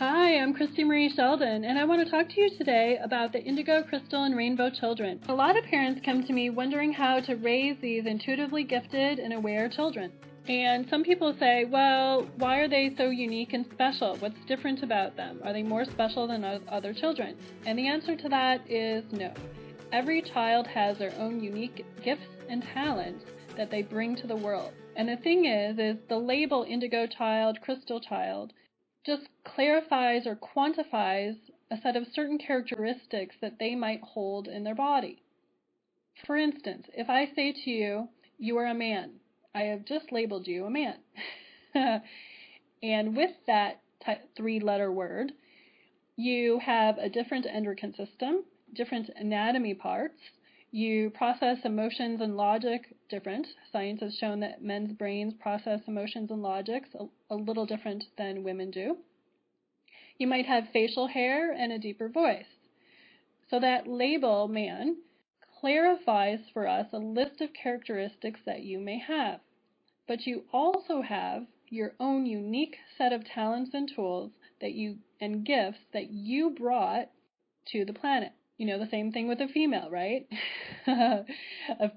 Hi, I'm Christy Marie Sheldon, and I want to talk to you today about the indigo, crystal, and rainbow children. A lot of parents come to me wondering how to raise these intuitively gifted and aware children. And some people say, well, why are they so unique and special? What's different about them? Are they more special than other children? And the answer to that is no. Every child has their own unique gifts and talents that they bring to the world. And the thing is the label indigo child, crystal child, just clarifies or quantifies a set of certain characteristics that they might hold in their body. For instance, if I say to you, you are a man, I have just labeled you a man. And with that three-letter word, you have a different endocrine system, different anatomy parts. You process emotions and logic different. Science has shown that men's brains process emotions and logics a little different than women do. You might have facial hair and a deeper voice. So that label, man, clarifies for us a list of characteristics that you may have. But you also have your own unique set of talents and tools and gifts that you brought to the planet. You know, the same thing with a female, right? A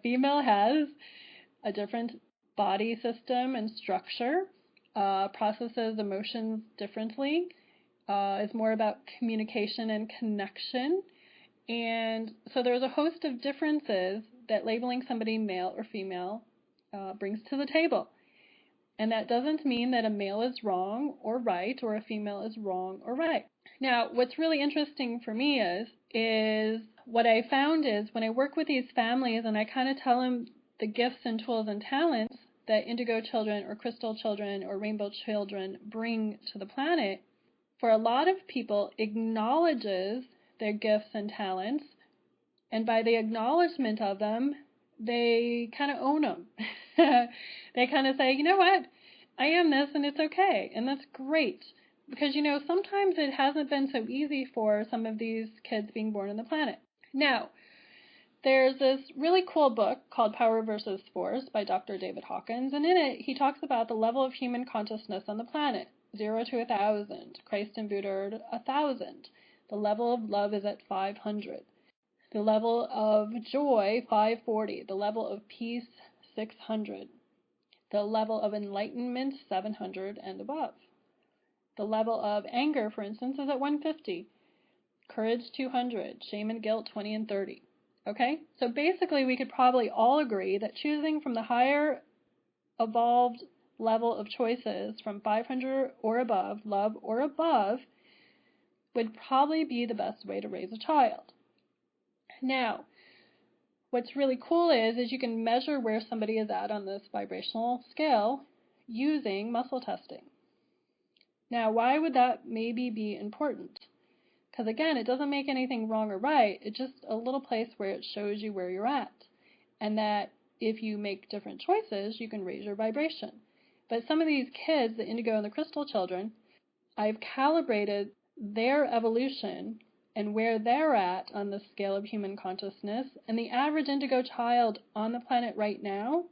female has a different body system and structure, processes emotions differently, is more about communication and connection. And so there's a host of differences that labeling somebody male or female brings to the table. And that doesn't mean that a male is wrong or right, or a female is wrong or right. Now, what's really interesting for me is what I found is when I work with these families and I kind of tell them the gifts and tools and talents that indigo children or crystal children or rainbow children bring to the planet, for a lot of people acknowledges their gifts and talents, and by the acknowledgement of them, they kind of own them. They kind of say, you know what, I am this and it's okay, and that's great. Because, you know, sometimes it hasn't been so easy for some of these kids being born on the planet. Now, there's this really cool book called Power versus Force by Dr. David Hawkins, and in it he talks about the level of human consciousness on the planet, 0 to 1,000. Christ and Buddha are at 1,000. The level of love is at 500. The level of joy, 540. The level of peace, 600. The level of enlightenment, 700 and above. The level of anger, for instance, is at 150. Courage, 200. Shame and guilt, 20 and 30. Okay? So basically, we could probably all agree that choosing from the higher evolved level of choices from 500 or above, love or above, would probably be the best way to raise a child. Now, what's really cool is you can measure where somebody is at on this vibrational scale using muscle testing. Now, why would that maybe be important? Because again, it doesn't make anything wrong or right. It's just a little place where it shows you where you're at. And that if you make different choices, you can raise your vibration. But some of these kids, the indigo and the crystal children, I've calibrated their evolution and where they're at on the scale of human consciousness. And the average indigo child on the planet right now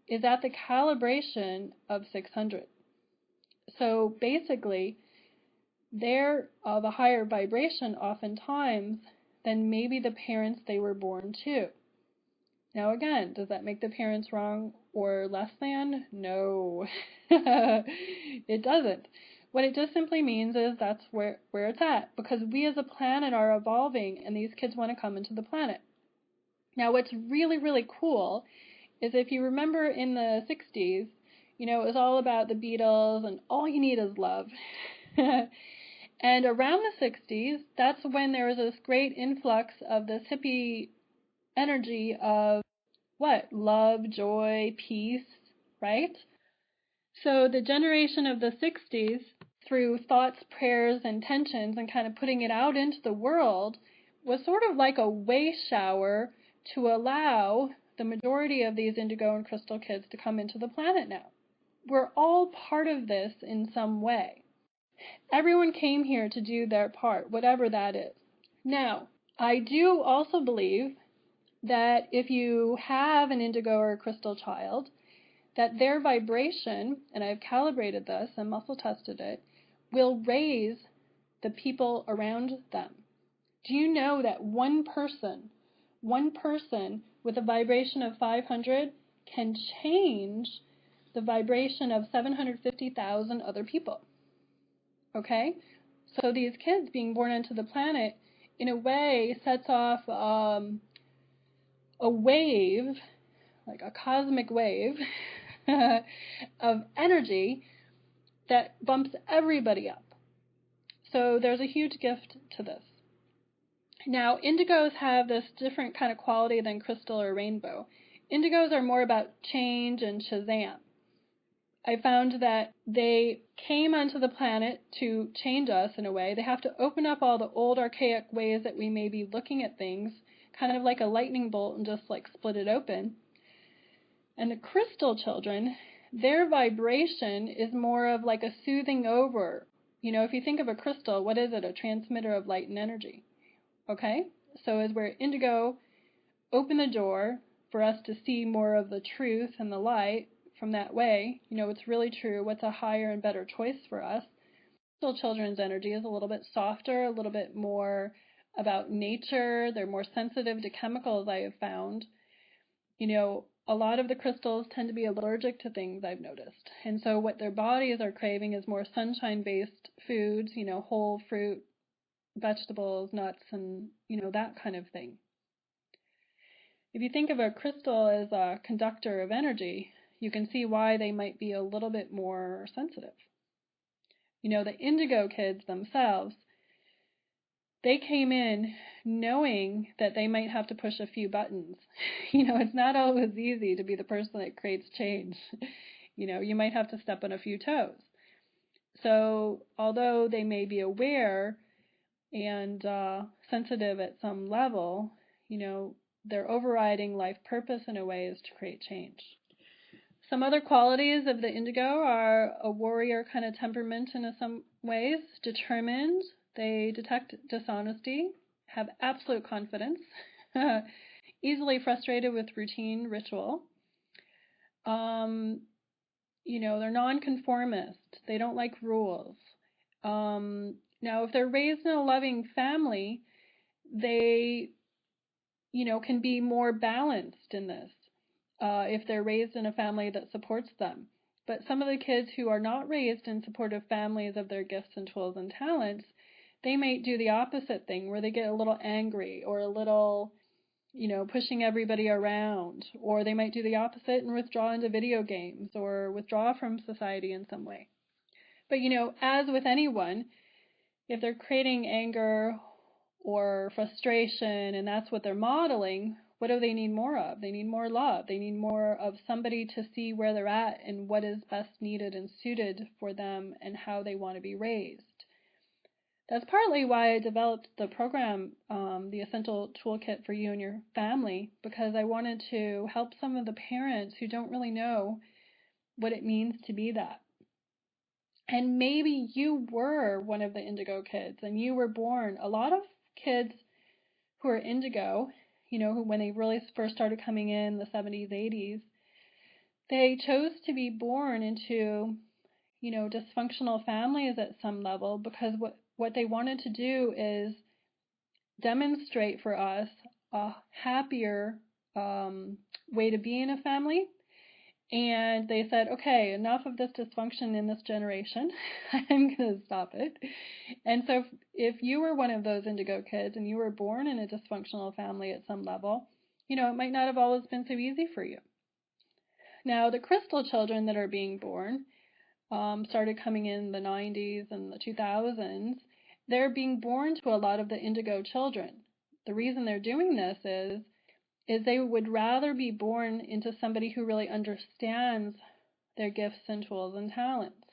is at the calibration of 600. So basically, they're of a higher vibration oftentimes than maybe the parents they were born to. Now again, does that make the parents wrong or less than? No, it doesn't. What it just simply means is that's where it's at, because we as a planet are evolving and these kids want to come into the planet. Now what's really, really cool is if you remember in the 60s, you know, it was all about the Beatles and all you need is love. And around the 60s, that's when there was this great influx of this hippie energy of what? Love, joy, peace, right? So the generation of the 60s, through thoughts, prayers, and intentions and kind of putting it out into the world, was sort of like a way shower to allow the majority of these indigo and crystal kids to come into the planet now. We're all part of this in some way. Everyone came here to do their part, whatever that is. Now, I do also believe that if you have an indigo or a crystal child, that their vibration, and I've calibrated this and muscle tested it, will raise the people around them. Do you know that one person with a vibration of 500 can change the vibration of 750,000 other people? Okay? So these kids being born into the planet, in a way, sets off a wave, like a cosmic wave of energy that bumps everybody up. So there's a huge gift to this. Now, indigos have this different kind of quality than crystal or rainbow. Indigos are more about change and Shazam. I found that they came onto the planet to change us in a way. They have to open up all the old archaic ways that we may be looking at things, kind of like a lightning bolt, and just like split it open. And the crystal children, their vibration is more of like a soothing over. You know, if you think of a crystal, what is it? A transmitter of light and energy. Okay? So as we're indigo, open the door for us to see more of the truth and the light from that way. You know, it's really true. What's a higher and better choice for us? Crystal children's energy is a little bit softer, a little bit more about nature. They're more sensitive to chemicals, I have found. You know, a lot of the crystals tend to be allergic to things, I've noticed. And so what their bodies are craving is more sunshine-based foods, you know, whole fruit, vegetables, nuts, and, you know, that kind of thing. If you think of a crystal as a conductor of energy, you can see why they might be a little bit more sensitive. You know, the indigo kids themselves, they came in knowing that they might have to push a few buttons. You know, it's not always easy to be the person that creates change. You know, you might have to step on a few toes. So although they may be aware and sensitive at some level, you know, their overriding life purpose in a way is to create change. Some other qualities of the indigo are a warrior kind of temperament in some ways, determined. They detect dishonesty, have absolute confidence, easily frustrated with routine ritual. You know, they're nonconformist. They don't like rules. Now, if they're raised in a loving family, they, you know, can be more balanced in this if they're raised in a family that supports them. But some of the kids who are not raised in supportive families of their gifts and tools and talents, they might do the opposite thing where they get a little angry or a little, you know, pushing everybody around, or they might do the opposite and withdraw into video games or withdraw from society in some way. But, you know, as with anyone, if they're creating anger or frustration and that's what they're modeling, what do they need more of? They need more love. They need more of somebody to see where they're at and what is best needed and suited for them and how they want to be raised. That's partly why I developed the program, the Essential Toolkit for You and Your Family, because I wanted to help some of the parents who don't really know what it means to be that. And maybe you were one of the indigo kids and you were born. A lot of kids who are indigo, you know, who when they really first started coming in the 70s, 80s, they chose to be born into, you know, dysfunctional families at some level because what they wanted to do is demonstrate for us a happier way to be in a family. And they said, okay, enough of this dysfunction in this generation. I'm going to stop it. And so if you were one of those indigo kids and you were born in a dysfunctional family at some level, you know, it might not have always been so easy for you. Now, the crystal children that are being born started coming in the 90s and the 2000s. They're being born to a lot of the indigo children. The reason they're doing this is they would rather be born into somebody who really understands their gifts and tools and talents.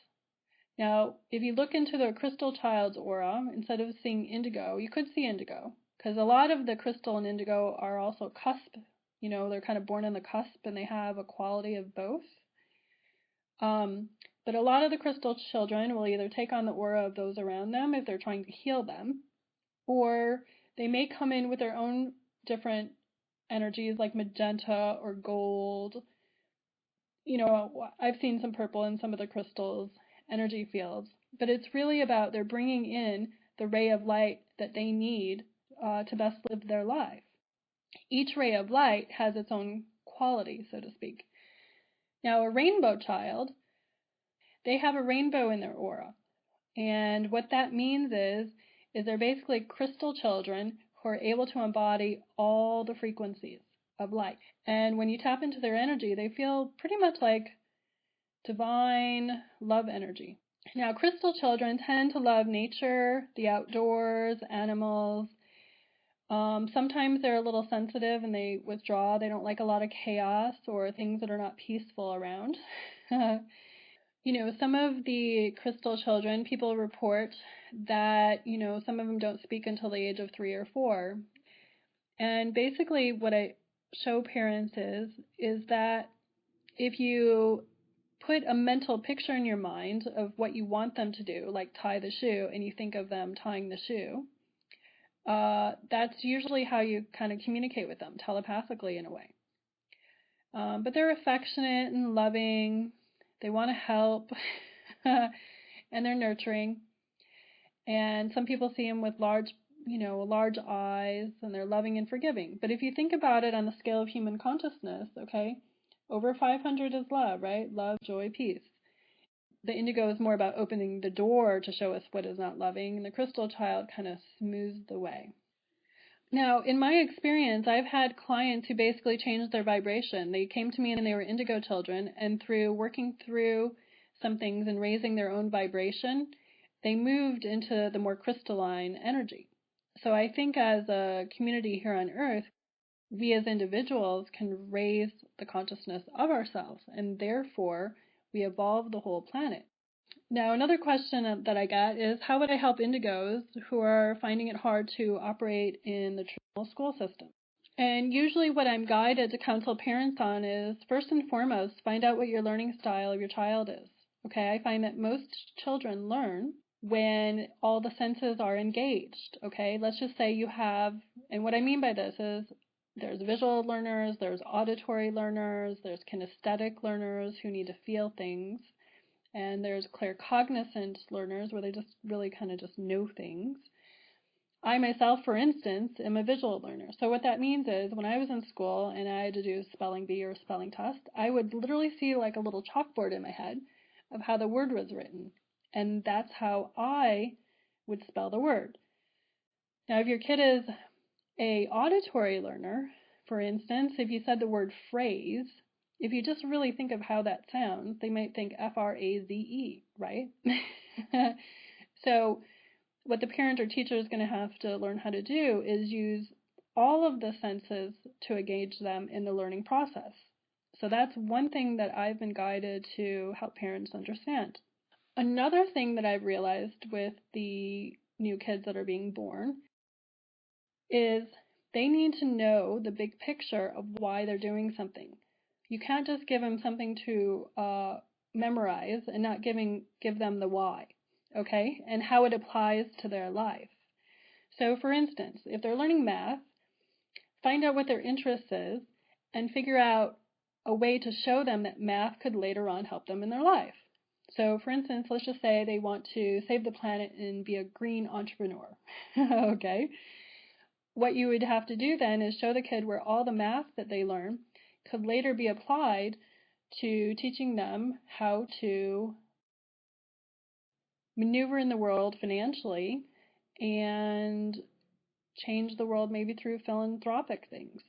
Now, if you look into the crystal child's aura, instead of seeing indigo, you could see indigo, because a lot of the crystal and indigo are also cusp. You know, they're kind of born on the cusp, and they have a quality of both. But a lot of the crystal children will either take on the aura of those around them if they're trying to heal them, or they may come in with their own different energies like magenta or gold. You know, I've seen some purple in some of the crystals' energy fields. but it's really about they're bringing in the ray of light that they need to best live their life. Each ray of light has its own quality, so to speak. Now, a rainbow child, they have a rainbow in their aura. And what that means is they're basically crystal children who are able to embody all the frequencies of light. And when you tap into their energy, they feel pretty much like divine love energy. Now, crystal children tend to love nature, the outdoors, animals. Sometimes they're a little sensitive and they withdraw. They don't like a lot of chaos or things that are not peaceful around. Some of the crystal children, people report that, some of them don't speak until the age of 3 or 4. And basically what I show parents is that if you put a mental picture in your mind of what you want them to do, like tie the shoe, and you think of them tying the shoe, that's usually how you kind of communicate with them, telepathically in a way. But they're affectionate and loving. They want to help, and they're nurturing. And some people see them with large eyes, and they're loving and forgiving. But if you think about it on the scale of human consciousness, okay, over 500 is love, right? Love, joy, peace. The indigo is more about opening the door to show us what is not loving, and the crystal child kind of smooths the way. Now, in my experience, I've had clients who basically changed their vibration. They came to me and they were indigo children, and through working through some things and raising their own vibration, they moved into the more crystalline energy. So I think as a community here on Earth, we as individuals can raise the consciousness of ourselves, and therefore we evolve the whole planet. Now, another question that I get is, how would I help indigos who are finding it hard to operate in the traditional school system? And usually what I'm guided to counsel parents on is, first and foremost, find out what your learning style of your child is. Okay, I find that most children learn when all the senses are engaged. Okay, let's just say you have, and what I mean by this is, there's visual learners, there's auditory learners, there's kinesthetic learners who need to feel things. And there's claircognizant learners where they just really kind of just know things. I myself, for instance, am a visual learner. So what that means is when I was in school and I had to do a spelling bee or a spelling test, I would literally see like a little chalkboard in my head of how the word was written. And that's how I would spell the word. Now, if your kid is a auditory learner, for instance, if you said the word phrase, if you just really think of how that sounds, they might think F-R-A-Z-E, right? So what the parent or teacher is going to have to learn how to do is use all of the senses to engage them in the learning process. So that's one thing that I've been guided to help parents understand. Another thing that I've realized with the new kids that are being born is they need to know the big picture of why they're doing something. You can't just give them something to memorize and not give them the why, okay, and how it applies to their life. So, for instance, if they're learning math, find out what their interest is and figure out a way to show them that math could later on help them in their life. So, for instance, let's just say they want to save the planet and be a green entrepreneur, okay? What you would have to do then is show the kid where all the math that they learn could later be applied to teaching them how to maneuver in the world financially and change the world maybe through philanthropic things.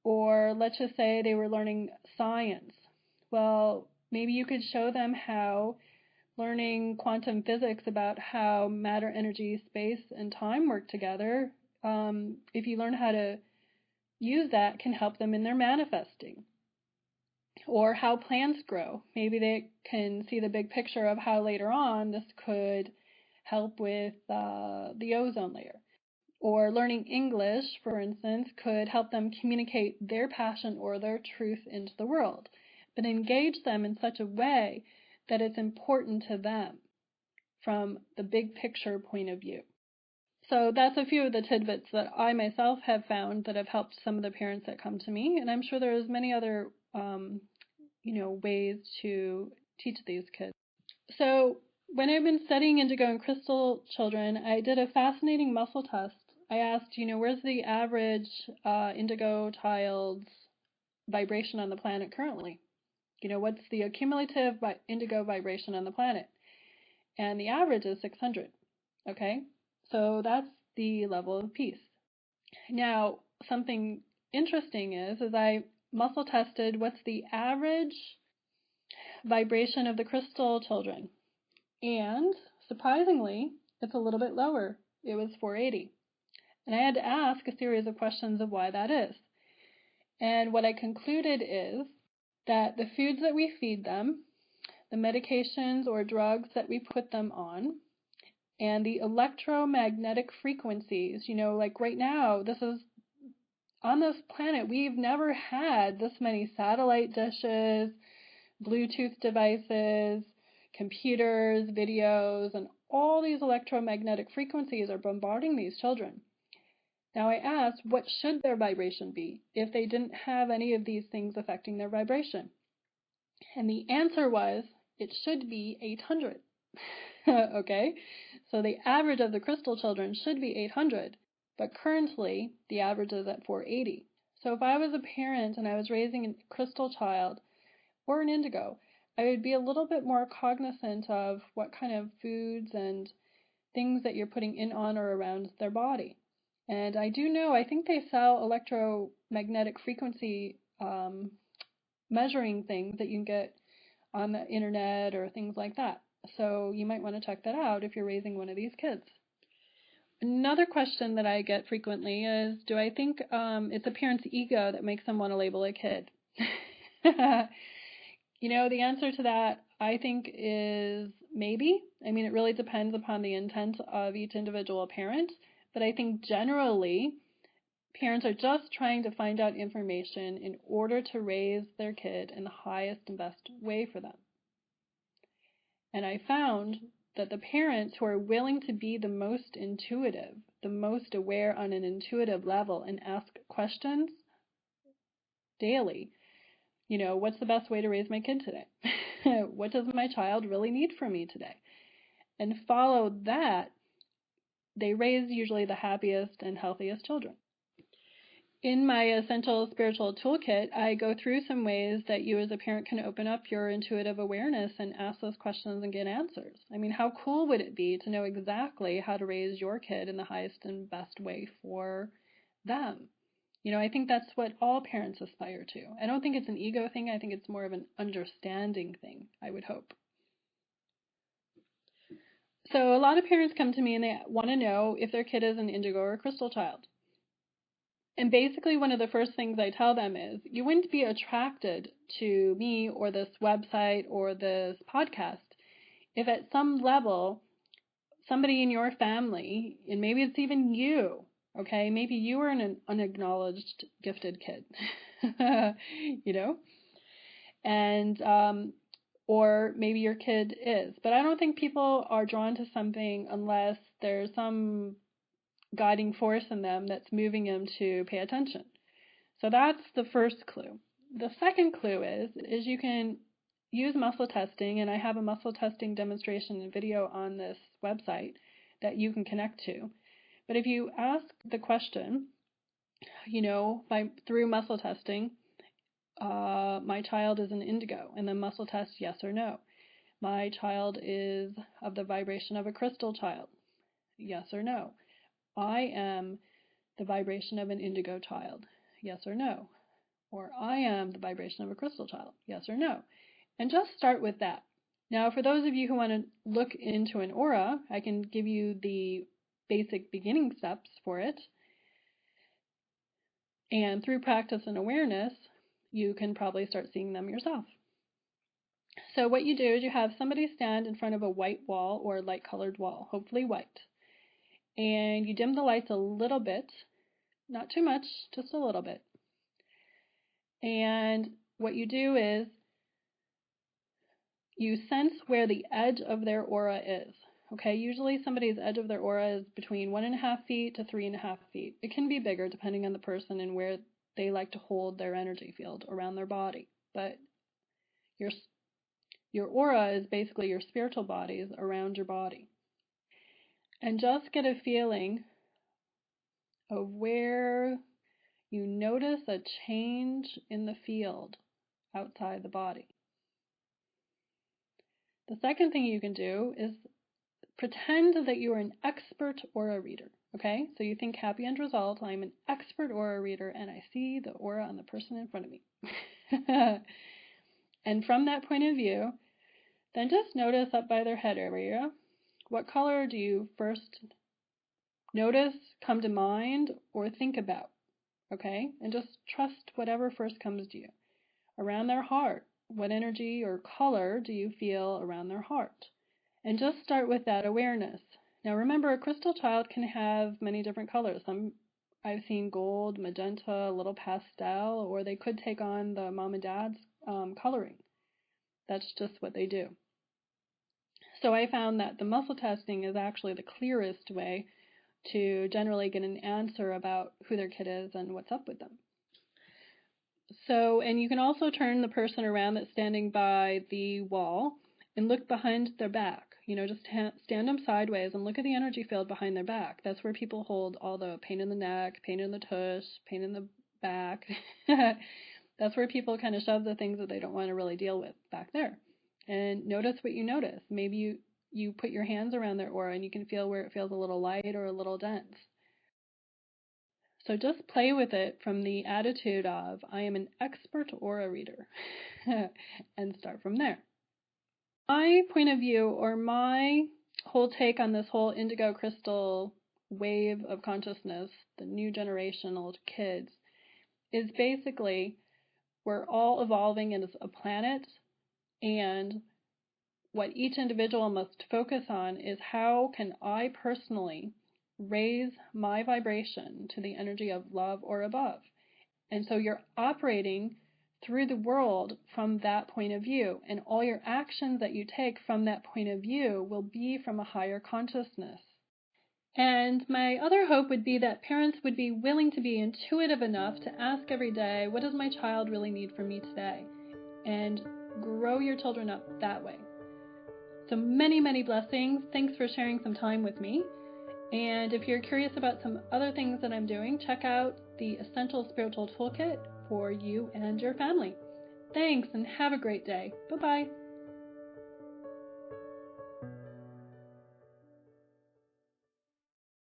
Or let's just say they were learning science. Well, maybe you could show them how learning quantum physics about how matter, energy, space, and time work together, if you learn how to use that, can help them in their manifesting. Or how plants grow. Maybe they can see the big picture of how later on this could help with the ozone layer. Or learning English, for instance, could help them communicate their passion or their truth into the world, but engage them in such a way that it's important to them from the big picture point of view. So that's a few of the tidbits that I myself have found that have helped some of the parents that come to me, and I'm sure there's many other ways to teach these kids. So when I've been studying indigo and crystal children, I did a fascinating muscle test. I asked, where's the average indigo child's vibration on the planet currently? What's the accumulative indigo vibration on the planet? And the average is 600. Okay, so that's the level of peace. Now, something interesting is I muscle tested what's the average vibration of the crystal children. And surprisingly, it's a little bit lower. It was 480. And I had to ask a series of questions of why that is. And what I concluded is that the foods that we feed them, the medications or drugs that we put them on, and the electromagnetic frequencies, like right now, this is on this planet, we've never had this many satellite dishes, Bluetooth devices, computers, videos, and all these electromagnetic frequencies are bombarding these children. Now I asked, what should their vibration be if they didn't have any of these things affecting their vibration? And the answer was, it should be 800. Okay, so the average of the crystal children should be 800, but currently the average is at 480. So if I was a parent and I was raising a crystal child or an indigo, I would be a little bit more cognizant of what kind of foods and things that you're putting in, on, or around their body. And I do know, I think they sell electromagnetic frequency measuring things that you can get on the internet or things like that. So you might want to check that out if you're raising one of these kids. Another question that I get frequently is, do I think it's a parent's ego that makes them want to label a kid? The answer to that, I think, is maybe. I mean, it really depends upon the intent of each individual parent. But I think generally, parents are just trying to find out information in order to raise their kid in the highest and best way for them. And I found that the parents who are willing to be the most intuitive, the most aware on an intuitive level, and ask questions daily, what's the best way to raise my kid today? What does my child really need from me today? And follow that, they raise usually the happiest and healthiest children. In my Essential Spiritual Toolkit, I go through some ways that you as a parent can open up your intuitive awareness and ask those questions and get answers. I mean, how cool would it be to know exactly how to raise your kid in the highest and best way for them? I think that's what all parents aspire to. I don't think it's an ego thing. I think it's more of an understanding thing, I would hope. So a lot of parents come to me and they want to know if their kid is an indigo or a crystal child. And basically one of the first things I tell them is, you wouldn't be attracted to me or this website or this podcast if at some level somebody in your family, and maybe it's even you, okay, maybe you were an unacknowledged gifted kid, and or maybe your kid is. But I don't think people are drawn to something unless there's some guiding force in them that's moving them to pay attention. So that's the first clue. The second clue is you can use muscle testing, and I have a muscle testing demonstration and video on this website that you can connect to. But if you ask the question, through muscle testing, my child is an indigo, and then muscle test yes or no. My child is of the vibration of a crystal child, yes or no. I am the vibration of an indigo child, yes or no. Or I am the vibration of a crystal child, yes or no. And just start with that. Now, for those of you who want to look into an aura, I can give you the basic beginning steps for it. And through practice and awareness, you can probably start seeing them yourself. So what you do is you have somebody stand in front of a white wall or light-colored wall, hopefully white. And you dim the lights a little bit, not too much, just a little bit. And what you do is you sense where the edge of their aura is. Okay, usually somebody's edge of their aura is between 1.5 feet to 3.5 feet. It can be bigger depending on the person and where they like to hold their energy field around their body. But you'll Your aura is basically your spiritual bodies around your body. And just get a feeling of where you notice a change in the field outside the body. The second thing you can do is pretend that you are an expert aura reader, okay? So you think happy end result, I'm an expert aura reader and I see the aura on the person in front of me. And from that point of view, then just notice up by their head area, what color do you first notice, come to mind, or think about, okay? And just trust whatever first comes to you. Around their heart, what energy or color do you feel around their heart? And just start with that awareness. Now remember, a crystal child can have many different colors. I've seen gold, magenta, a little pastel, or they could take on the mom and dad's coloring. That's just what they do. So I found that the muscle testing is actually the clearest way to generally get an answer about who their kid is and what's up with them. So, and you can also turn the person around that's standing by the wall and look behind their back. Just stand them sideways and look at the energy field behind their back. That's where people hold all the pain in the neck, pain in the tush, pain in the back. That's where people kind of shove the things that they don't want to really deal with back there. And notice what you notice. Maybe you put your hands around their aura and you can feel where it feels a little light or a little dense. So just play with it from the attitude of, I am an expert aura reader, and start from there. My point of view, or my whole take on this whole indigo crystal wave of consciousness, the new generational kids, is basically we're all evolving as a planet, and what each individual must focus on is how can I personally raise my vibration to the energy of love or above. And so you're operating through the world from that point of view, and all your actions that you take from that point of view will be from a higher consciousness. And my other hope would be that parents would be willing to be intuitive enough to ask every day, what does my child really need from me today? And grow your children up that way. So many, many blessings. Thanks for sharing some time with me. And if you're curious about some other things that I'm doing, check out the Essential Spiritual Toolkit for you and your family. Thanks, and have a great day. Bye-bye.